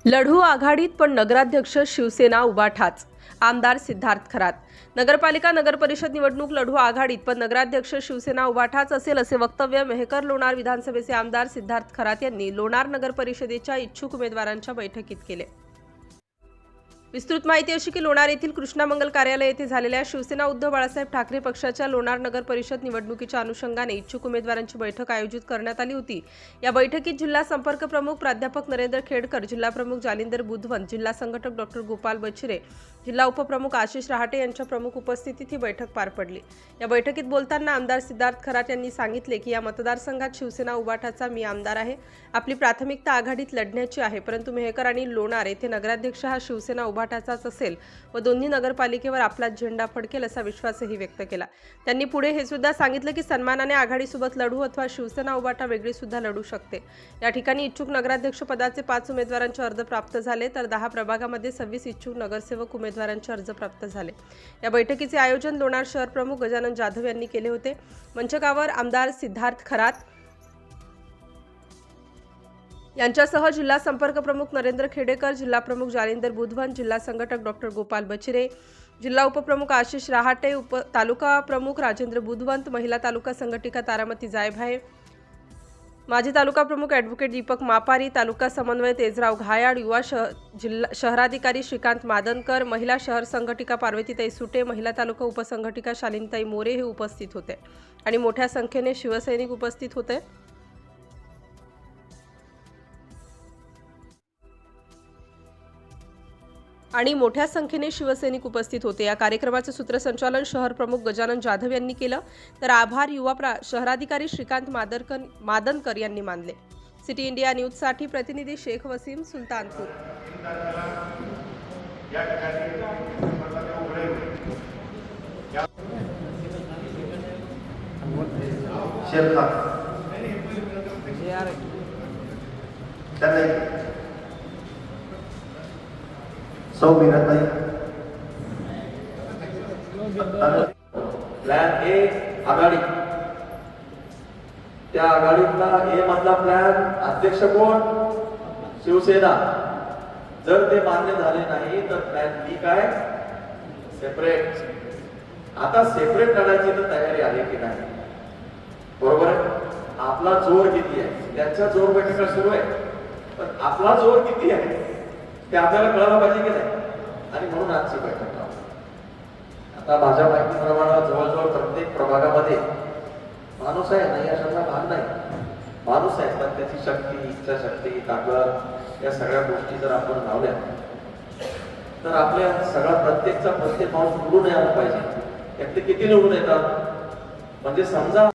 लढू आघाडीत पण नगराध्यक्ष शिवसेना उभाठाच. आमदार सिद्धार्थ खरात. नगरपालिका नगरपरिषद निवडणूक लढू आघाडीत पण नगराध्यक्ष शिवसेना उभाठाच असेल असे वक्तव्य मेहकर लोणार विधानसभेचे आमदार सिद्धार्थ खरात यांनी लोणार नगरपरिषदेच्या इच्छुक उमेदवारांच्या बैठकीत केले. विस्तृत माहिती अशी की लोणार येथील कृष्णा मंगल कार्यालय येथे झालेल्या शिवसेना उद्धव बाळासाहेब ठाकरे पक्षाच्या लोणार नगर परिषद निवडणुकीच्या अनुषंगाने इच्छुक उमेदवारांची बैठक आयोजित करण्यात आली होती. या बैठकीत जिल्हा संपर्क प्रमुख प्राध्यापक नरेंद्र खेडकर, जिल्हा प्रमुख जालिंदर बुधवंत, जिल्हा संघटक डॉक्टर गोपाल बचिरे, जिल्हा उपप्रमुख आशिष रहाटे यांच्या प्रमुख उपस्थितीत ही बैठक पार पडली. या बैठकीत बोलताना आमदार सिद्धार्थ खरात यांनी सांगितले की या मतदारसंघात शिवसेना उभाठाचा मी आमदार आहे. आपली प्राथमिकता आघाडीत लढण्याची आहे, परंतु मेहकर आणि लोणार येथे नगराध्यक्ष हा शिवसेना उभाठाचाच असेल व दोन्ही नगरपालिकेवर आपलाच झेंडा फडकेल असा विश्वासही व्यक्त केला. त्यांनी पुढे हे सुद्धा सांगितलं की सन्मानाने आघाडीसोबत लढू अथवा शिवसेना उभाठा वेगळी सुद्धा लढू शकते. या ठिकाणी इच्छुक नगराध्यक्ष पदाचे 5 उमेदवारांचे अर्ज प्राप्त झाले तर 10 प्रभागामध्ये 26 इच्छुक नगरसेवक उमेदवारांचे अर्ज प्राप्त झाले. या बैठकीचे आयोजन लोणार शहर प्रमुख गजानन जाधव यांनी केले होते. मंचकावर आमदार सिद्धार्थ खरात यांच्यासह जिल्हा संपर्क प्रमुख नरेंद्र खेडेकर, जिल्हा प्रमुख जालिंदर बुधवंत, जिल्हा संघटक डॉक्टर गोपाल बचिरे, जिल्हा उपप्रमुख आशिष रहाटे, तालुका प्रमुख राजेंद्र बुधवंत, महिला तालुका संघटिका तारामती जायभाये, माजी तालुका प्रमुख ॲडव्होकेट दीपक मापारी, तालुका समन्वय तेजराव घायाळ, युवा शहराधिकारी श्रीकांत मादनकर, महिला शहर संघटिका पार्वतीताई सुटे, महिला तालुका उपसंघटिका शालिनीताई मोरे हे उपस्थित होते आणि मोठ्या संख्येने शिवसैनिक उपस्थित होते. या कार्यक्रमाचे सूत्रसंचालन शहर प्रमुख गजानन जाधव यांनी केलं तर आभार युवा शहराधिकारी श्रीकांत मादनकर यांनी मानले. सिटी इंडिया न्यूजसाठी प्रतिनिधी शेख वसीम, सुलतानपूर. प्लॅन ए आघाडी, त्या आघाडीतला ए मधला प्लॅन अध्यक्ष कोण? शिवसेना. जर ते मान्य झाले नाही तर प्लॅन बी काय? सेपरेट. आता सेपरेट लढायची तर तयारी आहे की नाही? बरोबर आहे. आपला जोर किती आहे? त्यांच्या जोर बैठका सुरू आहे, पण आपला जोर किती आहे ते आपल्याला कळायला पाहिजे की नाही? आणि म्हणून आजची बैठक. आता माझ्या माहितीप्रमाणे जवळजवळ प्रत्येक प्रभागामध्ये माणूस आहे, नाही अशातला भाग नाही, माणूस आहे, पण त्याची शक्ती, इच्छाशक्ती, ताकद या सगळ्या गोष्टी जर आपण लावल्या तर आपल्या प्रत्येक माणूस निवडून यायला पाहिजे. किती निवडून येतात म्हणजे समजा